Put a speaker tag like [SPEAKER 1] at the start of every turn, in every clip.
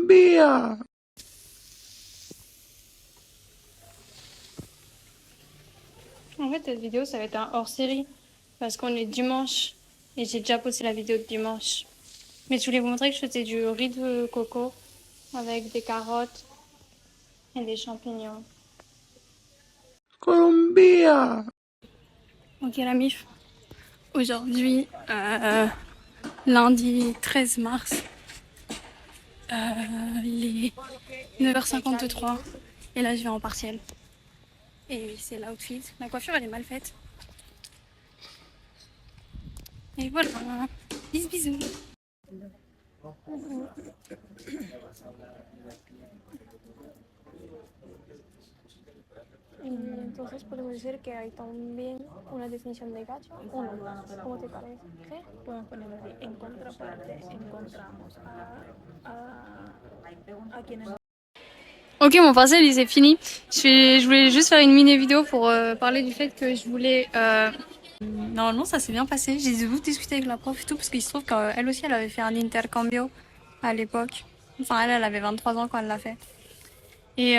[SPEAKER 1] Colombia.
[SPEAKER 2] En fait, cette vidéo, ça va être un hors-série parce qu'on est dimanche et j'ai déjà posté la vidéo de dimanche. Mais je voulais vous montrer que je faisais du riz de coco avec des carottes et des champignons.
[SPEAKER 1] Colombia.
[SPEAKER 2] Ok la mif, aujourd'hui, lundi 13 mars, il est 9h53 et là je vais en partiel. Et c'est l'outfit, la coiffure elle est mal faite. Et voilà, bisous bisous. Y entonces podemos decir que hay también una definición de gacha o no. ¿Cómo te parece? ¿Sí?
[SPEAKER 3] Podemos ponerlo así. En contraparte encontramos a quienes...
[SPEAKER 2] Ok, mon partiel il c'est fini. Je voulais juste faire une mini vidéo pour parler du fait que je voulais... Normalement ça s'est bien passé. J'ai beaucoup discuté avec la prof et tout parce qu'il se trouve qu'elle aussi elle avait fait un intercambio à l'époque. Enfin elle avait 23 ans quand elle l'a fait. Et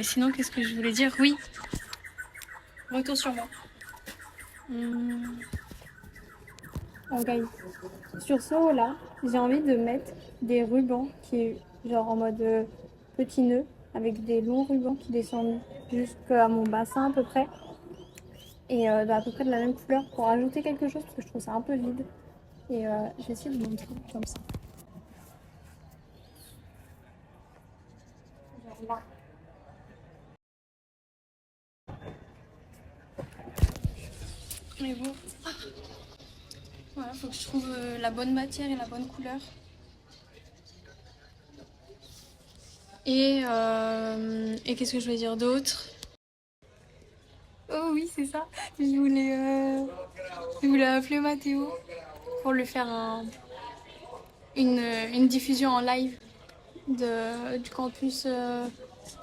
[SPEAKER 2] sinon qu'est-ce que je voulais dire? Oui. Retour sur moi. Ok. Sur ce haut là, j'ai envie de mettre des rubans qui genre en mode petit nœud avec des longs rubans qui descendent jusqu'à mon bassin à peu près et à peu près de la même couleur pour ajouter quelque chose parce que je trouve ça un peu vide et je vais essayer de montrer comme ça. Genre là. Mais bon, voilà, faut que je trouve la bonne matière et la bonne couleur. Et qu'est-ce que je vais dire d'autre? Oh oui, c'est ça. Je voulais appeler Mathéo pour lui faire une diffusion en live du campus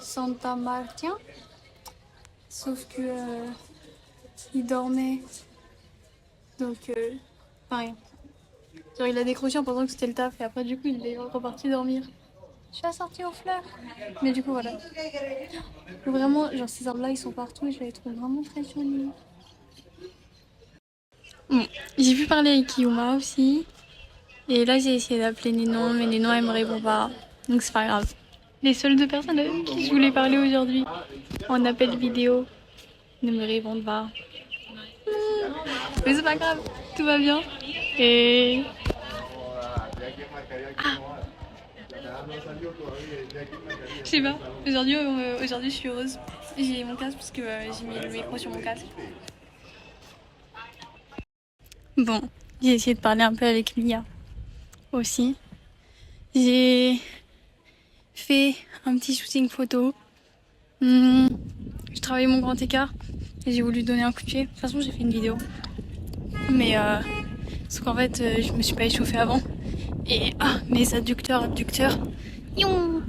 [SPEAKER 2] Santa Marta. Sauf que il dormait. Donc, enfin, genre il a décroché en pensant que c'était le taf et après du coup il est reparti dormir. Je suis assortie aux fleurs. Mais du coup voilà. Vraiment, genre ces arbres là ils sont partout et je les trouve vraiment très jolis. Bon, j'ai pu parler avec Yuma aussi. Et là j'ai essayé d'appeler Ninon, mais Ninon elle me répond pas. Donc c'est pas grave. Les seules deux personnes avec qui je voulais parler aujourd'hui en appel vidéo ne me répondent pas. Mais c'est pas grave, tout va bien. Et... Ah, je sais pas, aujourd'hui je suis heureuse. J'ai mon casque parce que j'ai mis le micro sur mon casque. Bon, j'ai essayé de parler un peu avec Mia aussi. J'ai fait un petit shooting photo. J'ai travaillé mon grand écart et j'ai voulu donner un coup de pied. De toute façon, j'ai fait une vidéo. Mais sauf qu'en fait, je me suis pas échauffée avant. Et mes abducteurs. Youh.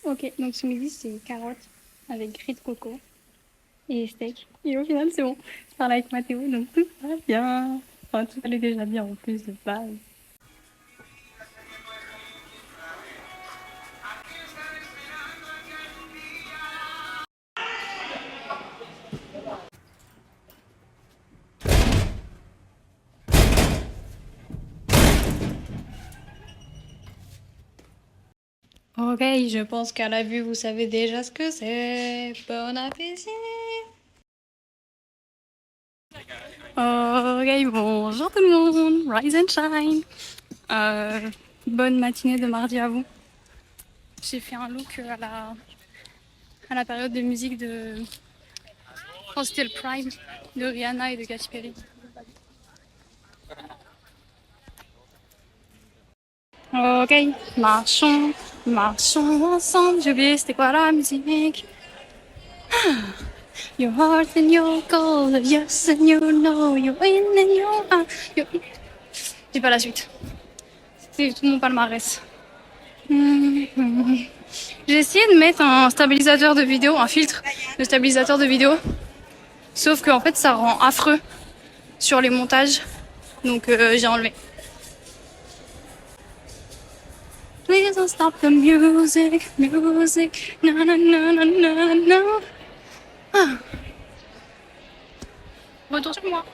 [SPEAKER 2] Ok, donc ce midi c'est carottes avec gris de coco et steak. Et au final c'est bon. Je parle avec Mathéo donc tout va bien. Enfin tout allait déjà bien en plus de base. Ok, je pense qu'à la vue vous savez déjà ce que c'est. Bon appétit. Ok, bonjour tout le monde. Rise and shine. Bonne matinée de mardi à vous. J'ai fait un look à la à la période de musique de... Je pense que c'était le Prime de Rihanna et de Katy Perry. Ok, marchons, marchons ensemble. J'ai oublié c'était quoi la musique. Your heart and your goal, yes and you know, you're in and you're out. J'ai pas la suite. C'était tout mon palmarès. J'ai essayé de mettre un stabilisateur de vidéo, un filtre de stabilisateur de vidéo. Sauf qu'en fait ça rend affreux sur les montages. Donc j'ai enlevé. Please don't stop the music, music, na na na na na na. Ah. Retour sur moi.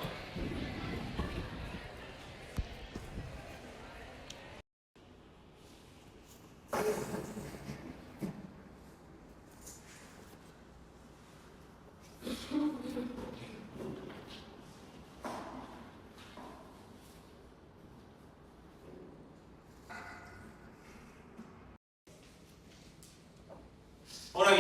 [SPEAKER 1] Hola,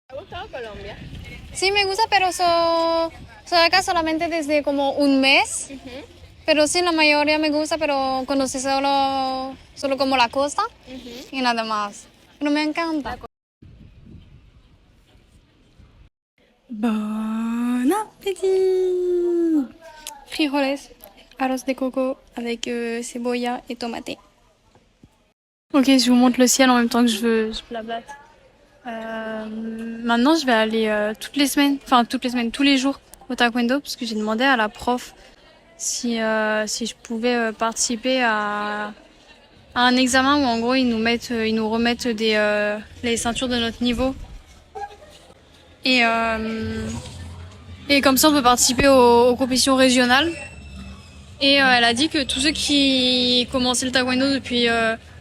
[SPEAKER 3] ¿Te ha gustado Colombia?
[SPEAKER 2] Sí, me gusta, pero soy acá solamente desde como un mes. Pero sí, la mayoría me gusta, pero conocí solo como la costa y nada más. Pero me encanta. Bon appétit! Frijoles, arroz de coco avec cebolla et tomate. Ok, je vous montre le ciel en même temps que je blablate. Maintenant, je vais aller toutes les semaines, tous les jours au taekwondo parce que j'ai demandé à la prof si je pouvais participer à un examen où en gros ils nous remettent les ceintures de notre niveau et comme ça on peut participer aux compétitions régionales. Et elle a dit que tous ceux qui commençaient le taekwondo depuis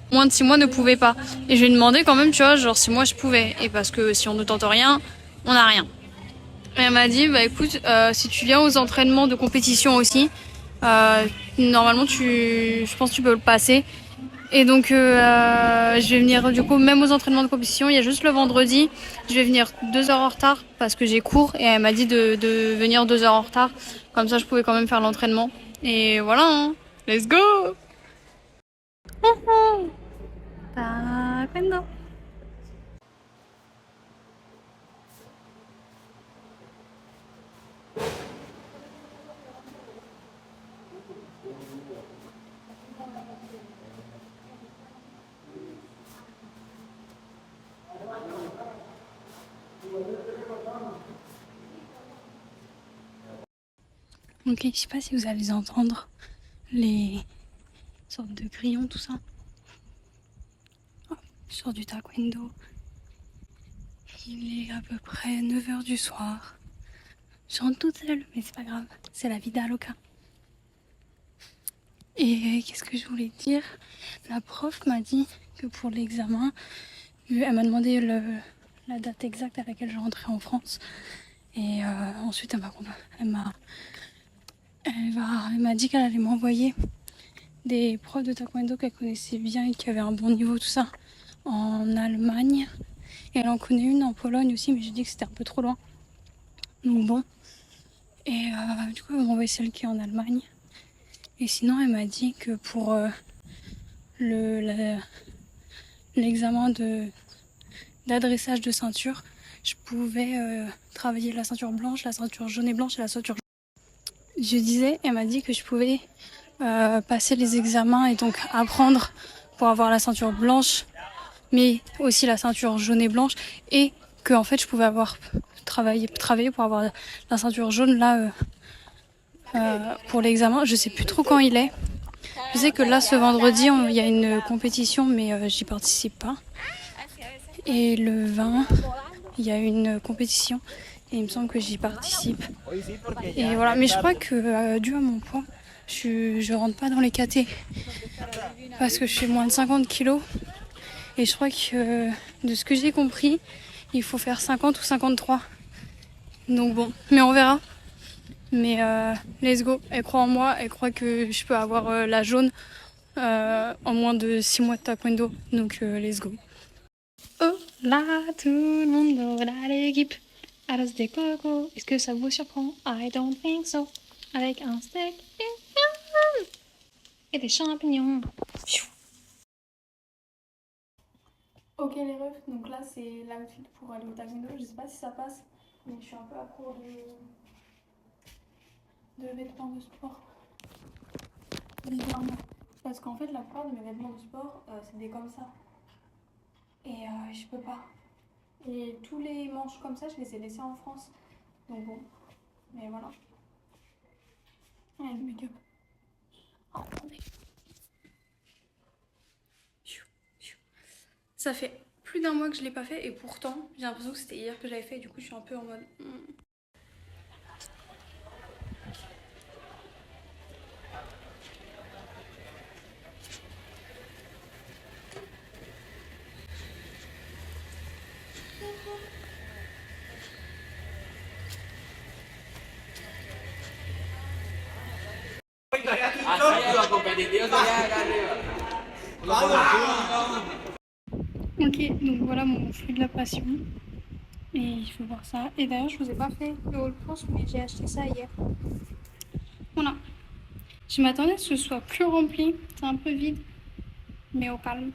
[SPEAKER 2] moins de 6 mois ne pouvaient pas. Et je lui ai demandé quand même, tu vois, genre si moi je pouvais. Et parce que si on ne tente rien, on n'a rien. Et elle m'a dit, bah écoute, si tu viens aux entraînements de compétition aussi, normalement je pense que tu peux le passer. Et donc je vais venir du coup même aux entraînements de compétition, il y a juste le vendredi, je vais venir 2 heures en retard parce que j'ai cours et elle m'a dit de venir 2 heures en retard, comme ça je pouvais quand même faire l'entraînement. Et voilà, hein. Let's go! Taekwondo. Ok, je sais pas si vous allez entendre les sortes de grillons, tout ça. Oh, je sors du taekwondo. Il est à peu près 9h du soir. Je rentre toute seule, mais c'est pas grave. C'est la vida loca. Et qu'est-ce que je voulais dire? La prof m'a dit que pour l'examen, elle m'a demandé la date exacte à laquelle je rentrais en France. Et ensuite, elle m'a dit qu'elle allait m'envoyer des profs de taekwondo qu'elle connaissait bien et qui avaient un bon niveau, tout ça, en Allemagne. Et elle en connaît une en Pologne aussi, mais j'ai dit que c'était un peu trop loin. Donc bon. Et du coup, elle m'a envoyé celle qui est en Allemagne. Et sinon, elle m'a dit que pour l'examen d'adressage de ceinture, je pouvais travailler la ceinture blanche, la ceinture jaune et blanche et la ceinture jaune. Je disais, elle m'a dit que je pouvais passer les examens et donc apprendre pour avoir la ceinture blanche, mais aussi la ceinture jaune et blanche, et que en fait je pouvais travailler pour avoir la ceinture jaune là pour l'examen. Je sais plus trop quand il est. Je sais que là ce vendredi il y a une compétition, mais j'y participe pas. Et le 20, il y a une compétition et il me semble que j'y participe. Et voilà, mais je crois que dû à mon poids, je rentre pas dans les KT parce que je fais moins de 50 kilos. Et je crois que de ce que j'ai compris, il faut faire 50 ou 53. Donc bon, mais on verra. Mais let's go. Elle croit en moi, elle croit que je peux avoir la jaune en moins de 6 mois de taekwondo. Donc let's go. Oh là, tout le monde dans l'équipe. Aras de coco, est-ce que ça vous surprend? I don't think so. Avec un steak et des champignons. Ok les refs, donc là c'est l'outfit pour aller au taekwondo. Je sais pas si ça passe, mais je suis un peu à court de vêtements de sport. Bizarrement. Parce qu'en fait la plupart de mes vêtements de sport c'est des comme ça. Et je peux pas. Et tous les manches comme ça je les ai laissés en France. Donc bon, mais voilà. Allez le make-up. Oh, attendez. Ça fait plus d'un mois que je l'ai pas fait et pourtant j'ai l'impression que c'était hier que j'avais fait et du coup je suis un peu en mode... Ok, donc voilà mon fruit de la passion. Et il faut voir ça. Et d'ailleurs, je vous ai pas fait le haul course, mais j'ai acheté ça hier. Voilà. Je m'attendais à ce que ce soit plus rempli. C'est un peu vide, mais au calme.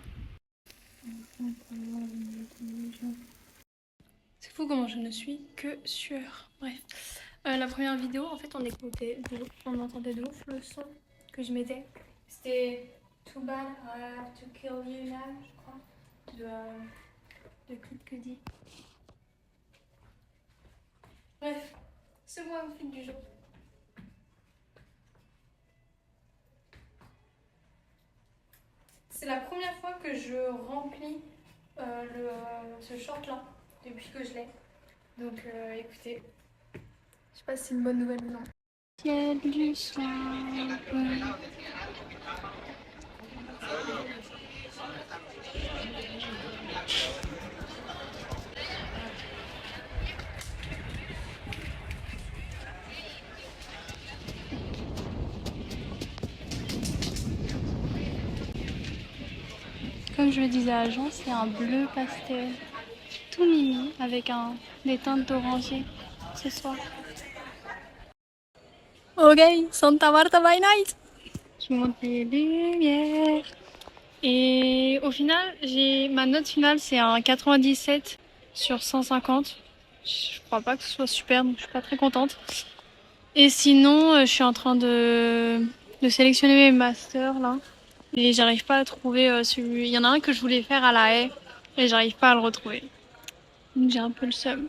[SPEAKER 2] C'est fou comment je ne suis que sueur. Bref. La première vidéo, en fait, on entendait de ouf le son que je mettais. C'était Too Bad I Have to Kill You Now, je crois, de Kid Cudi. Bref, c'est mon outfit du jour. C'est la première fois que je remplis ce short là depuis que je l'ai. Donc écoutez, je sais pas si c'est une bonne nouvelle ou non. Ciel du soir. Comme je le disais à Jean, c'est un bleu pastel tout mimi avec des teintes d'oranger ce soir. Ok, Santa Marta by night. Je monte les lumières. Et au final, ma note finale, c'est un 97 sur 150. Je crois pas que ce soit super, donc je suis pas très contente. Et sinon, je suis en train de sélectionner mes masters là. Et j'arrive pas à trouver celui. Il y en a un que je voulais faire à La Haye et j'arrive pas à le retrouver. Donc j'ai un peu le seum.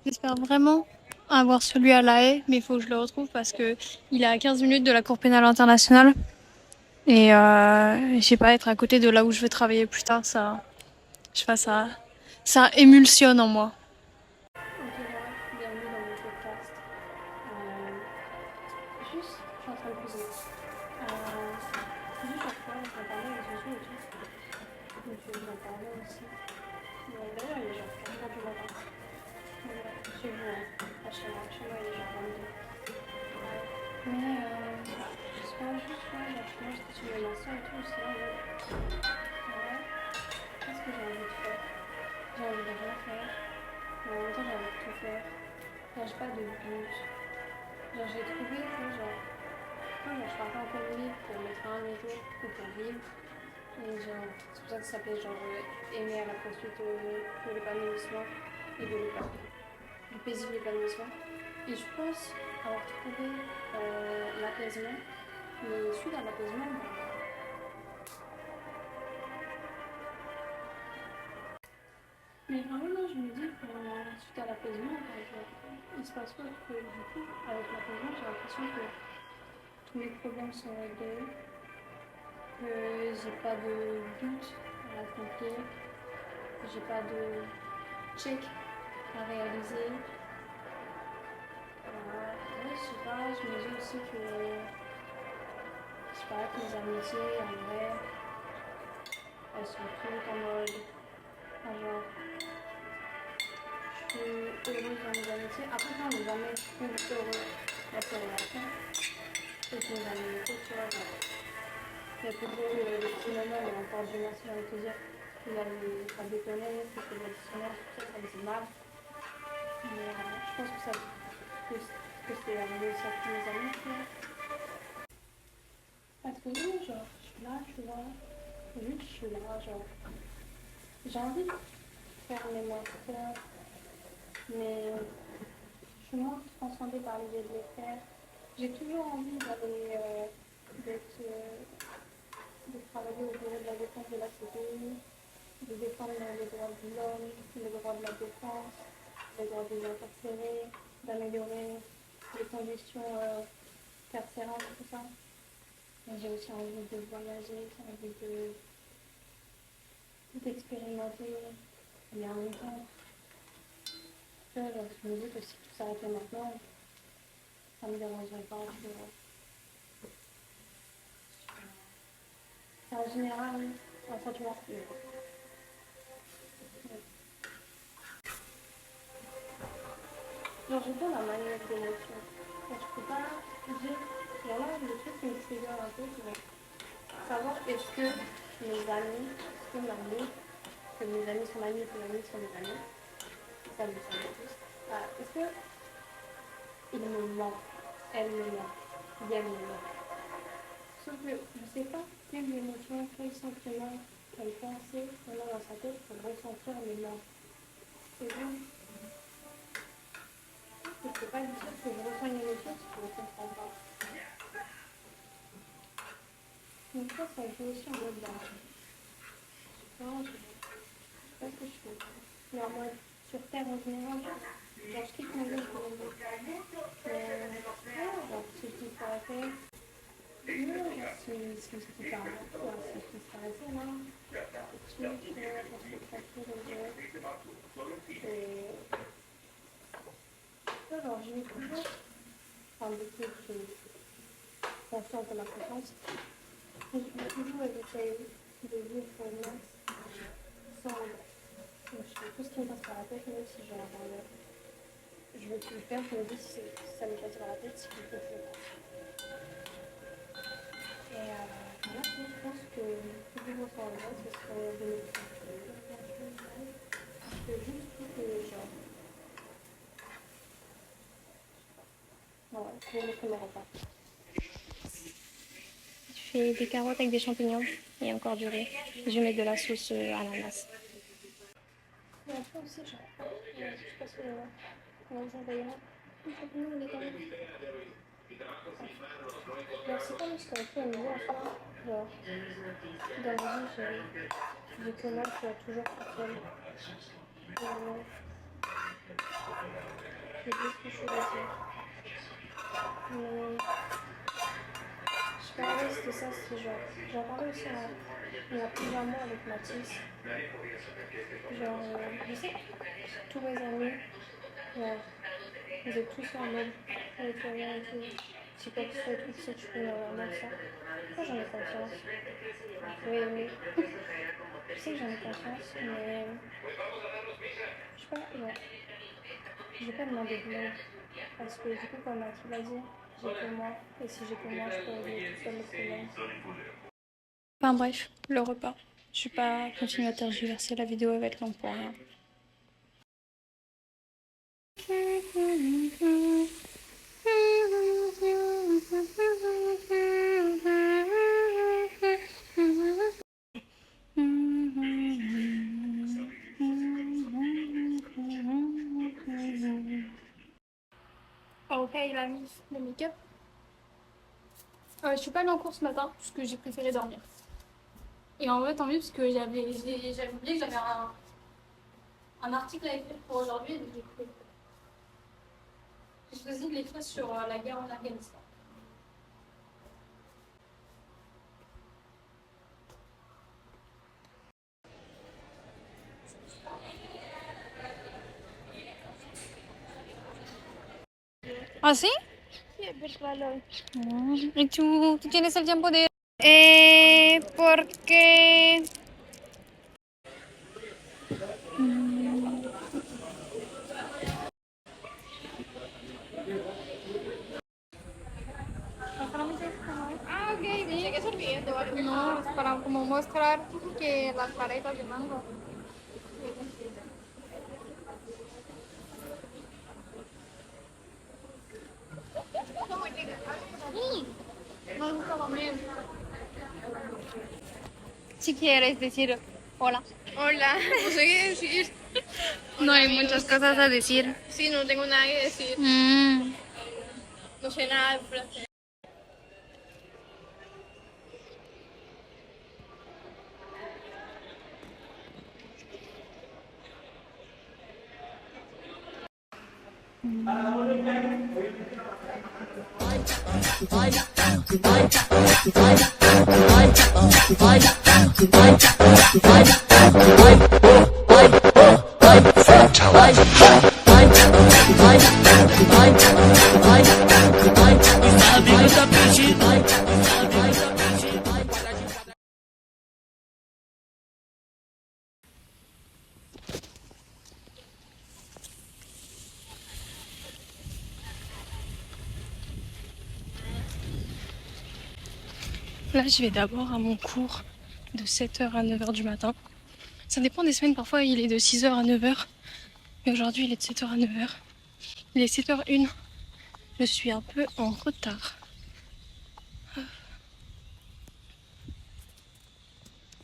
[SPEAKER 2] J'espère vraiment avoir celui à La Haye, mais il faut que je le retrouve parce que il est à 15 minutes de la Cour pénale internationale. Et je sais pas, être à côté de là où je veux travailler plus tard, ça, je sais pas, ça émulsionne en moi. Ok, bienvenue dans mon podcast. Juste, je suis en train de cuisiner. Juste chaque fois, je vais parler avec Jésus et tout. Donc je vais en parler aussi. D'ailleurs, il est genre 4 du matin. Chez vous, hein. Pas chez moi. Chez moi, il est genre 22. Mais je sais pas, juste là, moi j'étais sur le master et tout, c'est là en mode, ouais, qu'est-ce que j'ai envie de faire? J'ai envie de rien faire, mais en même temps j'ai envie de tout faire. Genre, j'ai pas de but. Genre, j'ai trouvé que genre, je pars pas un peu de livre pour mettre un jour ou pour vivre. Et genre, c'est pour ça que ça s'appelait genre aimer à la poursuite de l'épanouissement et du paisible épanouissement. Et je pense avoir trouvé l'apaisement. Mais suite à l'apaisement, mais vraiment, là, je me dis que suite à l'apaisement, il se passe quoi que du coup, avec l'apaisement, j'ai l'impression que tous mes problèmes sont réglés, que j'ai pas de but à accomplir, que j'ai pas de check à réaliser. Ouais,
[SPEAKER 3] sais pas, je me dis aussi que, je sais pas, que mes amitiés, en vrai, elles sont toutes en mode, genre, je suis heureuse dans mes amitiés. Après, moi, on n'est jamais heureux dans ces relations. Et que mes amitiés, tu vois, genre, il y a toujours des petits moments où encore du merci, j'ai envie de te dire, ça déconne, c'est traditionnel, tout ça, ça me fait mal. Mais je pense que c'est arrivé aussi à tous mes amis, tu vois. Parce que oui, genre, je suis là, tu vois, juste je suis là, genre, j'ai envie de faire mes masters, mais je suis moins transcendée par l'idée de les faire. J'ai toujours envie d'aller, de travailler au bureau de la défense de la CPI, de défendre les droits de l'homme, les droits de la défense, les droits des incarcérés, d'améliorer les conditions carcérales, tout ça. Mais j'ai aussi envie de voyager, j'ai envie d'expérimenter. Et en même temps, tu vois, genre, je me dis que si tout s'arrêtait maintenant, ça me dérangerait pas, tu vois. C'est en général un sentiment. Genre, j'aime bien la manière d'émotion. Je peux pas dire. Genre là, le truc qui me trigger un peu, c'est savoir est-ce que mes amis sont amis, que mes amis sont amis, que mes amis sont mes amis. Ça me semble plus. Est-ce que il me ment, elle me ment, il me ment. Sauf que je sais pas quelle émotion, quel sentiment, quelle pensée on a dans sa tête pour ressentir les morts. C'est bon. Je peux pas dire que je ressens une émotion si je ne comprends pas. Donc ça joue aussi en mode là. Non, je sais pas ce que je fais. Mais en mode sur Terre en général, genre je quitte ma vie pour le monde. Mais genre si je dis pas fait, non, genre si je dis pas si je dis pas assez là, tu vois, parce que tranquille les yeux. Et genre je vis toujours, enfin depuis que j'ai conscience de ma fréquence, je vais toujours éviter de vivre sans donc, je fais tout ce qui me passe par la tête, même si genre, je veux plus le faire, je me dis si ça me passe par la tête, c'est qu'il faut que je le fasse. Et voilà, je pense que vivre sans le ce serait bénéfique. Que juste tout que genre, voilà, je vais mettre mon repas. Je fais des carottes avec des champignons et encore du riz. Je vais mettre de la sauce ananas. Et après aussi, genre, je sais pas si on vous envoyer là. Les champignons, on les carottes. Genre, c'est comme ce qu'on fait au niveau en soi. Genre, dans la vie, j'ai que moi, je suis toujours toute seule. J'ai dit ce que je suis laissée. Mais je sais pas, ouais, c'était ça, c'est genre. J'en parlais aussi il y a plusieurs mois avec Mathis. Genre, je sais que tous mes amis, genre, vous êtes tous en mode, avec rien et tout. Si quoi que ce soit et tout, tu sais, tu peux vraiment ça. Moi, j'en ai confiance. Oui, oui. Je sais que j'en ai confiance, mais je sais pas, genre, je vais pas demander de l'aide. Parce que du coup, comme Mathilde l'a dit, j'ai que moi. Et si j'ai que moi, je peux régler tout seul le problème. Enfin bref, le repas. Je vais pas continuer à tergiverser, la vidéo va être longue pour rien. Ok, il a mis le make-up. Je suis pas allée en cours ce matin parce que j'ai préféré dormir. Et en vrai, tant mieux parce que j'avais oublié que j'avais un article à écrire pour aujourd'hui. Donc j'ai choisi de l'écrire sur la guerre en Afghanistan. Ah si?
[SPEAKER 2] ¿Y tú tienes el tiempo de...? Porque... Ah, ok, pensé que sonriendo. No, es para como mostrar que las paletas de mango. Me gusta también. Si quieres decir hola.
[SPEAKER 3] Hola, no sé qué decir.
[SPEAKER 2] No
[SPEAKER 3] Hola,
[SPEAKER 2] hay
[SPEAKER 3] amigos,
[SPEAKER 2] muchas
[SPEAKER 3] ¿qué
[SPEAKER 2] cosas
[SPEAKER 3] tal?
[SPEAKER 2] a decir.
[SPEAKER 3] Sí, no tengo nada que decir.
[SPEAKER 2] Mm.
[SPEAKER 3] No sé nada de francés.
[SPEAKER 1] Là, je vais d'abord à mon cours de 7h à 9h du matin. Ça dépend des semaines, parfois il est de 6h à 9h. Mais aujourd'hui, il est de 7h à 9h. Il est 7h01. Je suis un peu en retard.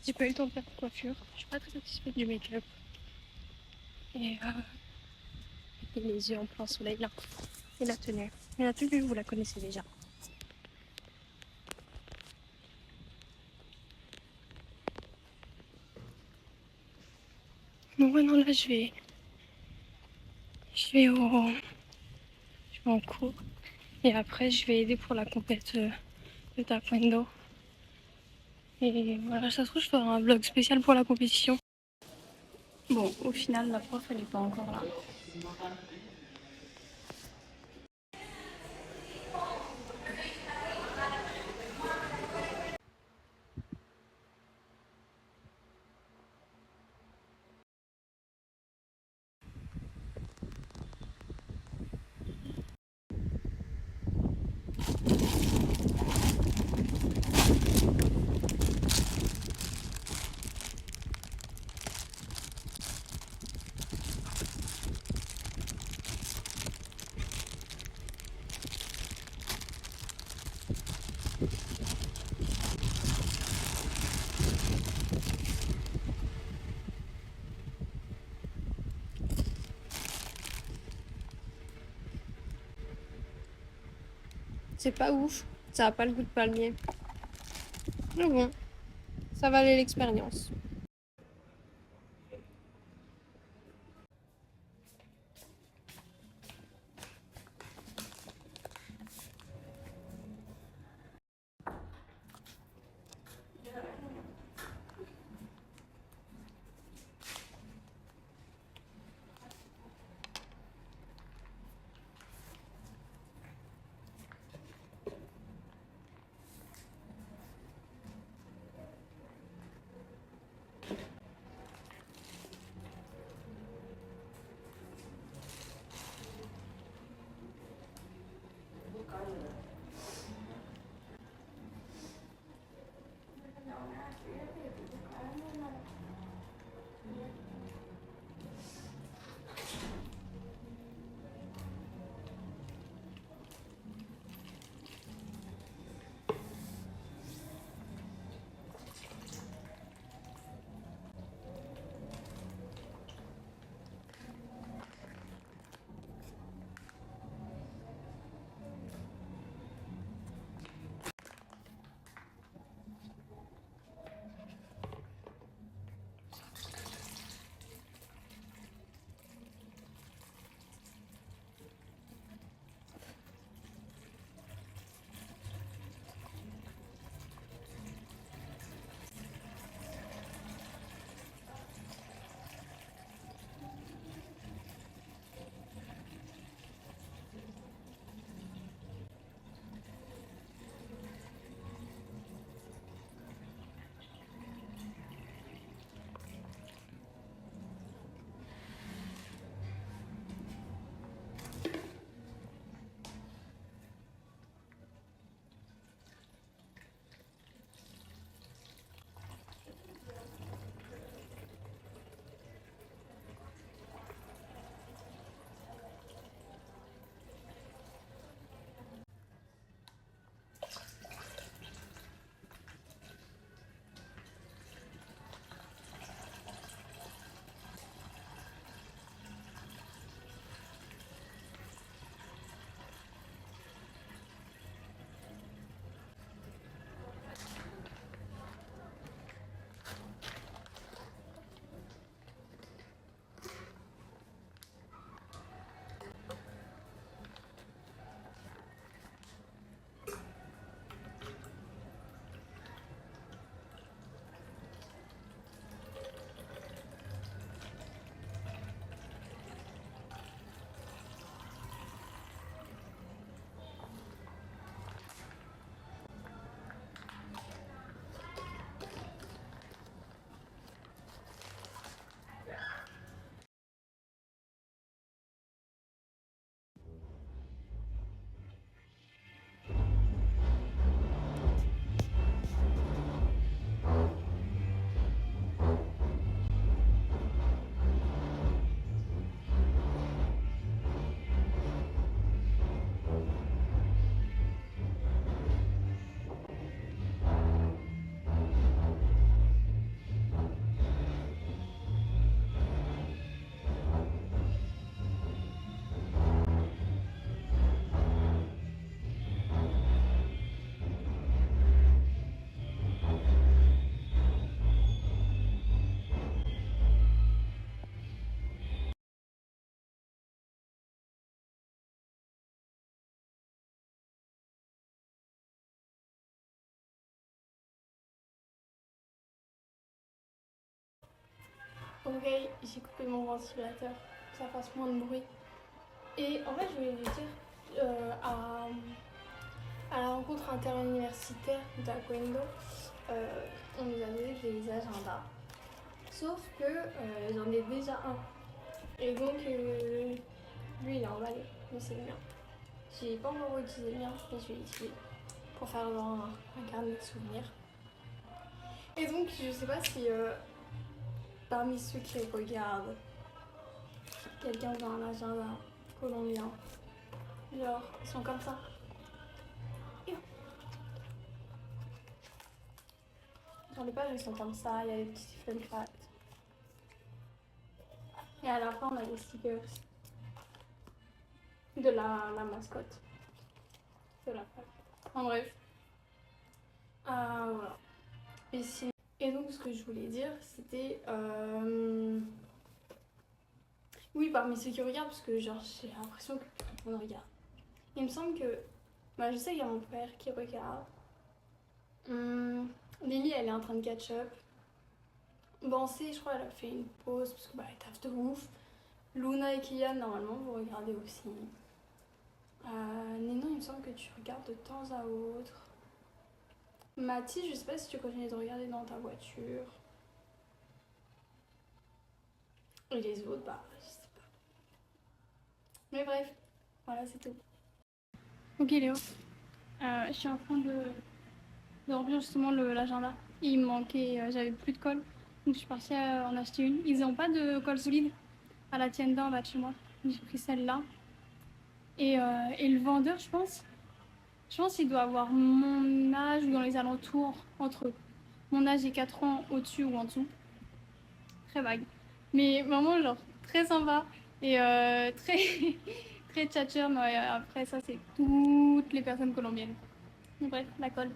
[SPEAKER 1] J'ai pas eu le temps de faire de coiffure. Je suis pas très satisfaite du make-up. Et les yeux en plein soleil là. Et la tenue. Mais la tenue, vous la connaissez déjà. Donc maintenant là, je vais en cours. Et après, je vais aider pour la compète de taekwondo. Et voilà, ça se trouve, je ferai un vlog spécial pour la compétition. Bon, au final, la prof, elle n'est pas encore là.
[SPEAKER 3] C'est pas ouf. Ça a pas le goût de palmier. Mais bon, ça valait l'expérience.
[SPEAKER 2] oreille, j'ai coupé mon ventilateur pour que ça fasse moins de bruit. Et en fait, je voulais lui dire, à la rencontre interuniversitaire d'Aquendo, on nous a donné des agendas. Sauf que j'en ai déjà un. Et donc, lui, il est emballé, mais c'est le mien. J'ai pas encore utilisé le mien, mais je vais l'utiliser pour faire genre un carnet de souvenirs. Et donc, je sais pas si parmi ceux qui regardent, quelqu'un dans un agenda colombien, genre, ils sont comme ça. Genre, les pages, ils sont comme ça, il y a des petits fun facts. Et à la fin, on a des stickers de la mascotte de la page. En bref. Voilà. Et donc, ce que je voulais dire, c'était... Oui, parmi ceux qui regardent, parce que genre, j'ai l'impression que tout le monde regarde. Il me semble que... Bah, je sais qu'il y a mon père qui regarde. Lily, elle est en train de catch up. Bansé, je crois, elle a fait une pause, parce que bah, elle taffe de ouf. Luna et Kylian, normalement, vous regardez aussi. Nénon, il me semble que tu regardes de temps à autre. Mathis, je sais pas si tu continues de regarder dans ta voiture. Et les autres, bah, je sais pas. Mais bref, voilà, c'est tout. Ok Léo, je suis en train de remplir justement l'agenda. Il me manquait, j'avais plus de colle, donc je suis partie en acheter une. Ils n'ont pas de colle solide à la tienda en bas de chez moi. J'ai pris celle-là. Et le vendeur, je pense qu'il doit avoir mon âge ou dans les alentours, entre mon âge et 4 ans au-dessus ou en dessous. Très vague. Mais vraiment, genre, très sympa et très, très tchatcheur. Mais après, ça, c'est toutes les personnes colombiennes. Bref, la colle.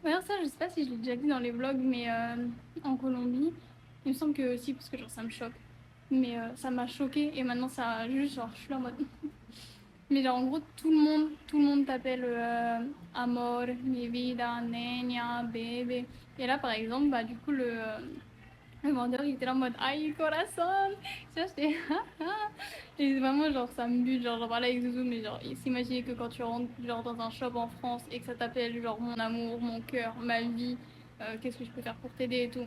[SPEAKER 2] D'ailleurs, ça, je sais pas si je l'ai déjà dit dans les vlogs, mais en Colombie, il me semble que si, parce que genre, ça me choque. Mais ça m'a choqué et maintenant, ça, juste, genre, je suis là en mode. Mais genre, en gros, tout le monde t'appelle amor, mi vida, niña, bébé. Et là, par exemple, bah, du coup, le vendeur, il était là en mode aïe, corazon. Tu vois, j'étais et vraiment, genre, ça me bute. Genre, j'en parlais avec Zouzou, mais genre, il s'imaginait que quand tu rentres genre, dans un shop en France et que ça t'appelle genre mon amour, mon cœur, ma vie, qu'est-ce que je peux faire pour t'aider et tout.